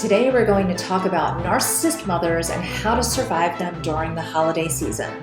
Today we're going to talk about narcissist mothers and how to survive them during the holiday season.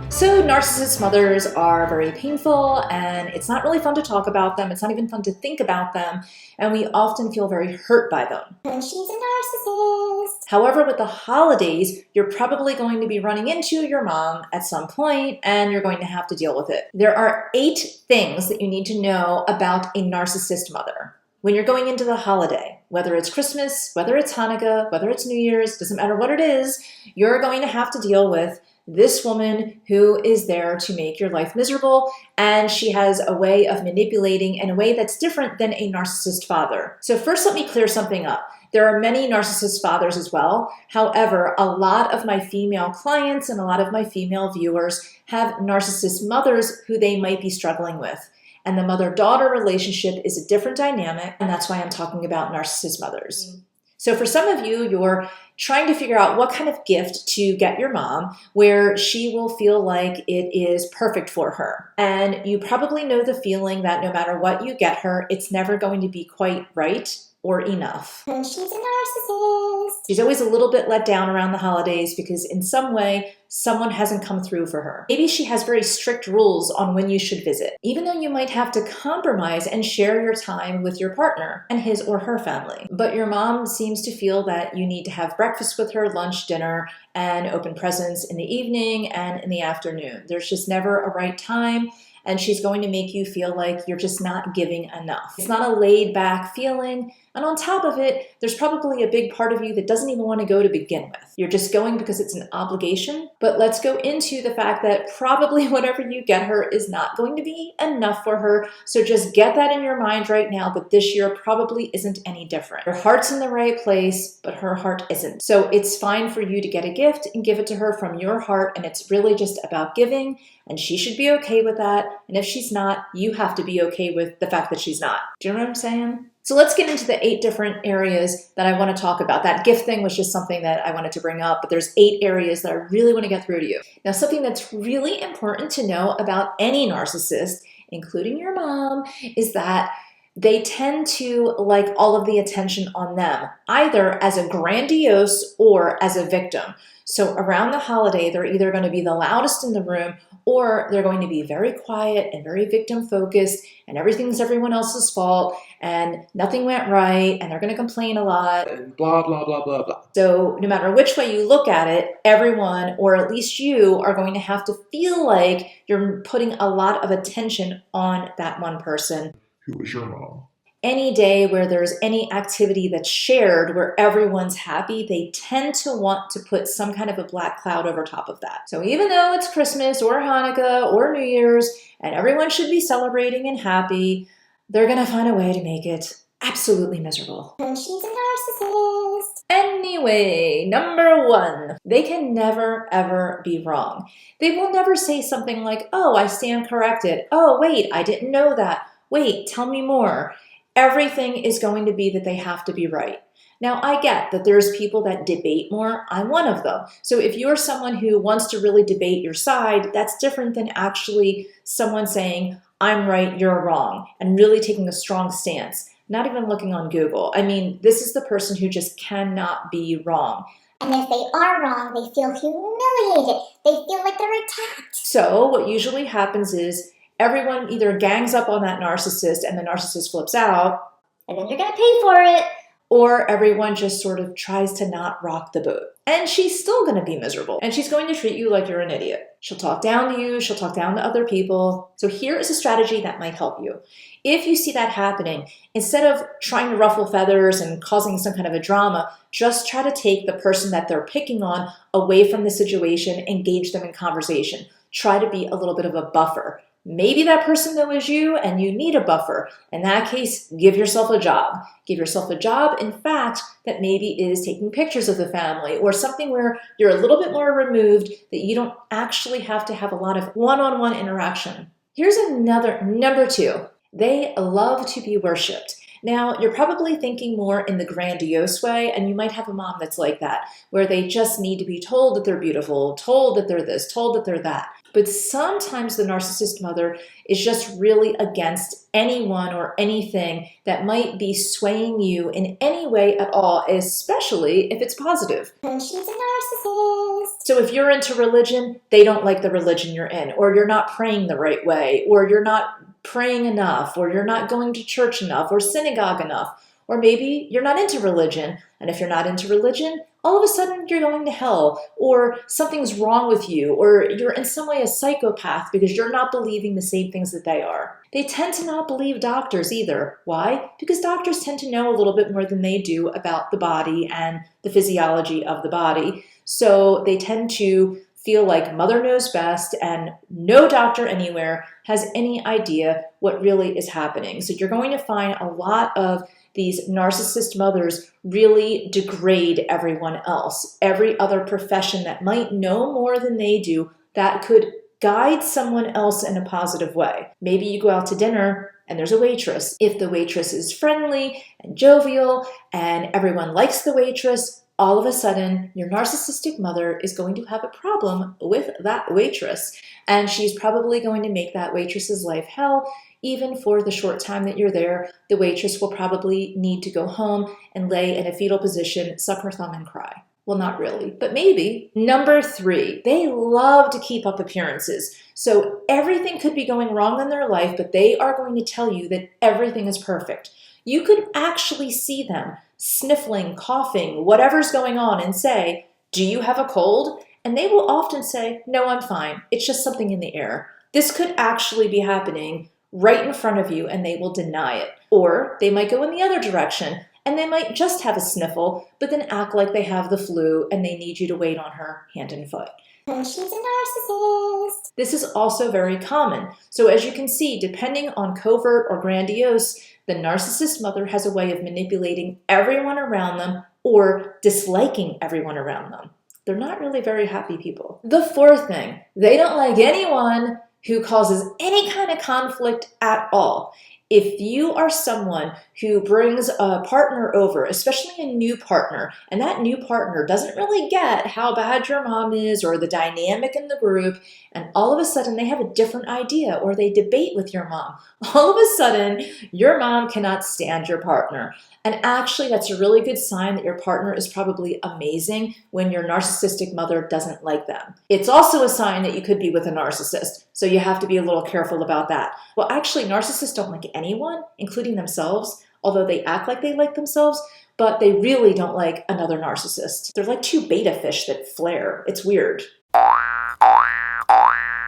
So narcissist mothers are very painful and it's not really fun to talk about them. It's not even fun to think about them. And we often feel very hurt by them. And she's a narcissist. However, with the holidays, you're probably going to be running into your mom at some point and you're going to have to deal with it. There are 8 things that you need to know about a narcissist mother. When you're going into the holiday, whether it's Christmas, whether it's Hanukkah, whether it's New Year's, doesn't matter what it is, you're going to have to deal with this woman who is there to make your life miserable, and she has a way of manipulating in a way that's different than a narcissist father. So first, let me clear something up. There are many narcissist fathers as well. However, a lot of my female clients and a lot of my female viewers have narcissist mothers who they might be struggling with. And the mother-daughter relationship is a different dynamic, and that's why I'm talking about narcissist mothers. So for some of you, you're trying to figure out what kind of gift to get your mom where she will feel like it is perfect for her. And you probably know the feeling that no matter what you get her, it's never going to be quite right or enough. And she's a narcissist. She's always a little bit let down around the holidays because in some way, someone hasn't come through for her. Maybe she has very strict rules on when you should visit, even though you might have to compromise and share your time with your partner and his or her family. But your mom seems to feel that you need to have breakfast with her, lunch, dinner, and open presents in the evening and in the afternoon. There's just never a right time. And she's going to make you feel like you're just not giving enough. It's not a laid back feeling. And on top of it, there's probably a big part of you that doesn't even want to go to begin with. You're just going because it's an obligation. But let's go into the fact that probably whatever you get her is not going to be enough for her. So just get that in your mind right now. But this year probably isn't any different. Your heart's in the right place, but her heart isn't. So it's fine for you to get a gift and give it to her from your heart. And it's really just about giving. And she should be okay with that. And if she's not, you have to be okay with the fact that she's not. Do you know what I'm saying? So let's get into the 8 different areas that I want to talk about. That gift thing was just something that I wanted to bring up, but there's 8 areas that I really want to get through to you. Now, something that's really important to know about any narcissist, including your mom, is that they tend to like all of the attention on them, either as a grandiose or as a victim. So around the holiday, they're either going to be the loudest in the room or they're going to be very quiet and very victim focused and everything's everyone else's fault and nothing went right and they're going to complain a lot and blah, blah, blah, blah, blah. So no matter which way you look at it, everyone, or at least you, are going to have to feel like you're putting a lot of attention on that one person. Who is your mom? Any day where there's any activity that's shared where everyone's happy, they tend to want to put some kind of a black cloud over top of that. So even though it's Christmas or Hanukkah or New Year's and everyone should be celebrating and happy, they're going to find a way to make it absolutely miserable. And she's a narcissist. Anyway, number 1, they can never, ever be wrong. They will never say something like, oh, I stand corrected. Oh, wait, I didn't know that. Wait, tell me more. Everything is going to be that they have to be right. Now, I get that there's people that debate more. I'm one of them. So if you're someone who wants to really debate your side, that's different than actually someone saying, I'm right, you're wrong, and really taking a strong stance, not even looking on Google. I mean, this is the person who just cannot be wrong. And if they are wrong, they feel humiliated. They feel like they're attacked. So what usually happens is everyone either gangs up on that narcissist and the narcissist flips out, and then you're going to pay for it. Or everyone just sort of tries to not rock the boat. And she's still going to be miserable. And she's going to treat you like you're an idiot. She'll talk down to you. She'll talk down to other people. So here is a strategy that might help you. If you see that happening, instead of trying to ruffle feathers and causing some kind of a drama, just try to take the person that they're picking on away from the situation, engage them in conversation. Try to be a little bit of a buffer. Maybe that person though is you and you need a buffer. In that case, give yourself a job. Give yourself a job, in fact, that maybe is taking pictures of the family or something where you're a little bit more removed that you don't actually have to have a lot of one-on-one interaction. Here's another, number 2. They love to be worshipped. Now, you're probably thinking more in the grandiose way, and you might have a mom that's like that, where they just need to be told that they're beautiful, told that they're this, told that they're that. But sometimes the narcissist mother is just really against anyone or anything that might be swaying you in any way at all, especially if it's positive. And she's a narcissist. So if you're into religion, they don't like the religion you're in, or you're not praying the right way, or you're not praying enough, or you're not going to church enough, or synagogue enough, or maybe you're not into religion. And if you're not into religion, all of a sudden you're going to hell, or something's wrong with you, or you're in some way a psychopath because you're not believing the same things that they are. They tend to not believe doctors either. Why? Because doctors tend to know a little bit more than they do about the body and the physiology of the body. So they tend to feel like mother knows best, and no doctor anywhere has any idea what really is happening. So you're going to find a lot of these narcissist mothers really degrade everyone else, every other profession that might know more than they do that could guide someone else in a positive way. Maybe you go out to dinner and there's a waitress. If the waitress is friendly and jovial and everyone likes the waitress, all of a sudden your narcissistic mother is going to have a problem with that waitress, and she's probably going to make that waitress's life hell. Even for the short time that you're there, the waitress will probably need to go home and lay in a fetal position, suck her thumb and cry. Well, not really, but maybe. Number 3, they love to keep up appearances. So everything could be going wrong in their life, but they are going to tell you that everything is perfect. You could actually see them sniffling, coughing, whatever's going on, and say, "Do you have a cold?" And they will often say, "No, I'm fine. It's just something in the air." This could actually be happening right in front of you, and they will deny it. Or they might go in the other direction, and they might just have a sniffle, but then act like they have the flu and they need you to wait on her hand and foot. And she's a narcissist. This is also very common. So as you can see, depending on covert or grandiose, the narcissist mother has a way of manipulating everyone around them or disliking everyone around them. They're not really very happy people. The 4th thing, they don't like anyone who causes any kind of conflict at all. If you are someone who brings a partner over, especially a new partner, and that new partner doesn't really get how bad your mom is or the dynamic in the group, and all of a sudden they have a different idea or they debate with your mom, all of a sudden your mom cannot stand your partner. And actually, that's a really good sign that your partner is probably amazing when your narcissistic mother doesn't like them. It's also a sign that you could be with a narcissist, so you have to be a little careful about that. Well, actually, narcissists don't like anyone, including themselves, although they act like they like themselves, but they really don't like another narcissist. They're like 2 beta fish that flare. It's weird.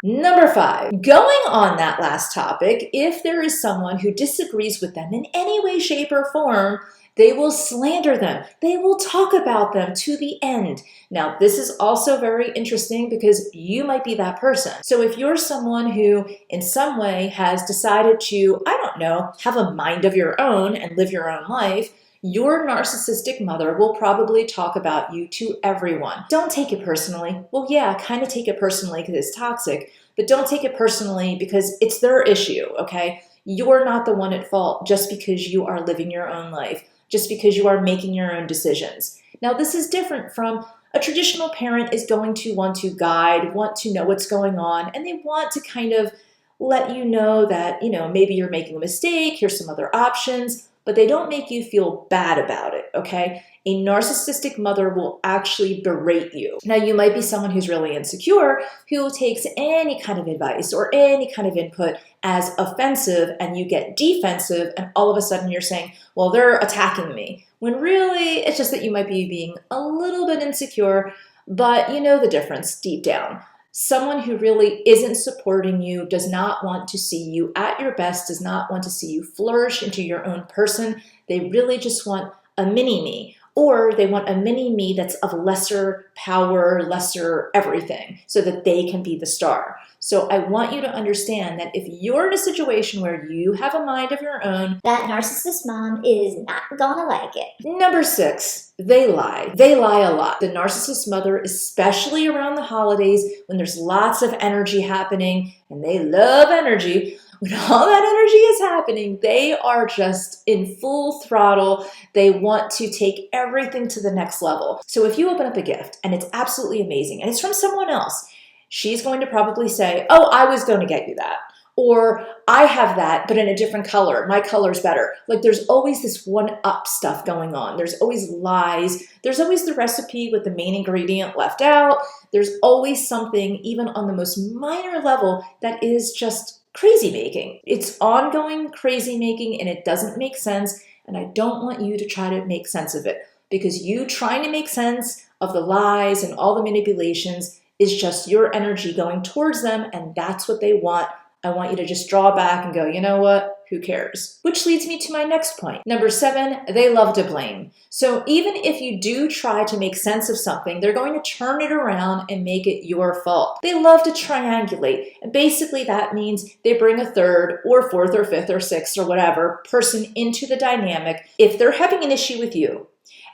Number 5, going on that last topic, if there is someone who disagrees with them in any way, shape, or form, they will slander them. They will talk about them to the end. Now, this is also very interesting because you might be that person. So if you're someone who in some way has decided to, I don't know, have a mind of your own and live your own life, your narcissistic mother will probably talk about you to everyone. Don't take it personally. Well, yeah, kind of take it personally because it's toxic, but don't take it personally because it's their issue, okay? You're not the one at fault just because you are living your own life, just because you are making your own decisions. Now, this is different from a traditional parent is going to want to guide, want to know what's going on, and they want to kind of let you know that, maybe you're making a mistake, here's some other options, but they don't make you feel bad about it, okay? A narcissistic mother will actually berate you. Now, you might be someone who's really insecure who takes any kind of advice or any kind of input as offensive, and you get defensive, and all of a sudden you're saying, well, they're attacking me. When really, it's just that you might be being a little bit insecure, but you know the difference deep down. Someone who really isn't supporting you, does not want to see you at your best, does not want to see you flourish into your own person. They really just want a mini-me, or they want a mini-me that's of lesser power, lesser everything, so that they can be the star. So I want you to understand that if you're in a situation where you have a mind of your own, that narcissist mom is not gonna like it. Number 6, they lie. They lie a lot. The narcissist mother, especially around the holidays when there's lots of energy happening, and they love energy, when all that energy is happening, they are just in full throttle. They want to take everything to the next level. So if you open up a gift and it's absolutely amazing and it's from someone else, she's going to probably say, oh, I was going to get you that. Or I have that, but in a different color. My color's better. Like there's always this one-up stuff going on. There's always lies. There's always the recipe with the main ingredient left out. There's always something, even on the most minor level, that is just crazy making. It's ongoing crazy making and it doesn't make sense. And I don't want you to try to make sense of it, because you trying to make sense of the lies and all the manipulations is just your energy going towards them, and that's what they want. I want you to just draw back and go, you know what? Who cares? Which leads me to my next point. Number 7, they love to blame. So even if you do try to make sense of something, they're going to turn it around and make it your fault. They love to triangulate. And basically that means they bring a third or fourth or fifth or sixth or whatever person into the dynamic. If they're having an issue with you,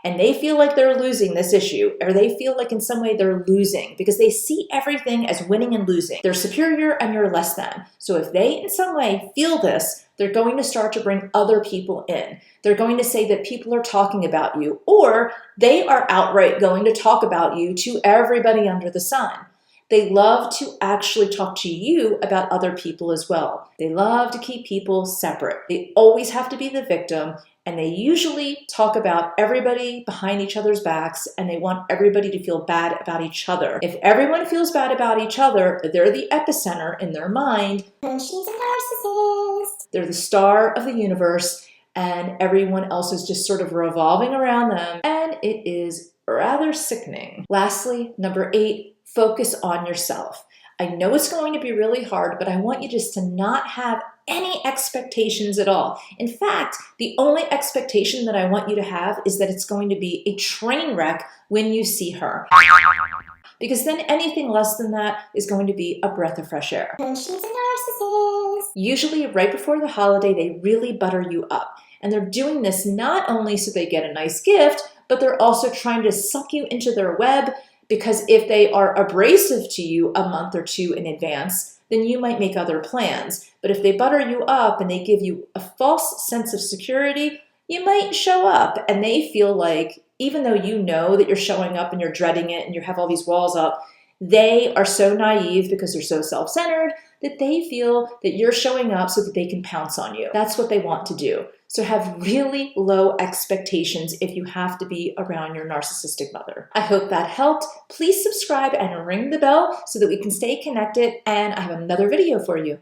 and they feel like they're losing this issue, or they feel like in some way they're losing because they see everything as winning and losing. They're superior and you're less than. So if they in some way feel this, they're going to start to bring other people in. They're going to say that people are talking about you, or they are outright going to talk about you to everybody under the sun. They love to actually talk to you about other people as well. They love to keep people separate. They always have to be the victim. And they usually talk about everybody behind each other's backs, and they want everybody to feel bad about each other. If everyone feels bad about each other, they're the epicenter in their mind. And she's a narcissist. They're the star of the universe, and everyone else is just sort of revolving around them, and it is rather sickening. Lastly, number 8, focus on yourself. I know it's going to be really hard, but I want you just to not have any expectations at all. In fact, the only expectation that I want you to have is that it's going to be a train wreck when you see her. Because then anything less than that is going to be a breath of fresh air. And she's a narcissist. Usually right before the holiday, they really butter you up. And they're doing this not only so they get a nice gift, but they're also trying to suck you into their web, because if they are abrasive to you a month or two in advance, then you might make other plans. But if they butter you up and they give you a false sense of security, you might show up and they feel like, even though you know that you're showing up and you're dreading it and you have all these walls up, they are so naive because they're so self-centered that they feel that you're showing up so that they can pounce on you. That's what they want to do. So have really low expectations if you have to be around your narcissistic mother. I hope that helped. Please subscribe and ring the bell so that we can stay connected, and I have another video for you.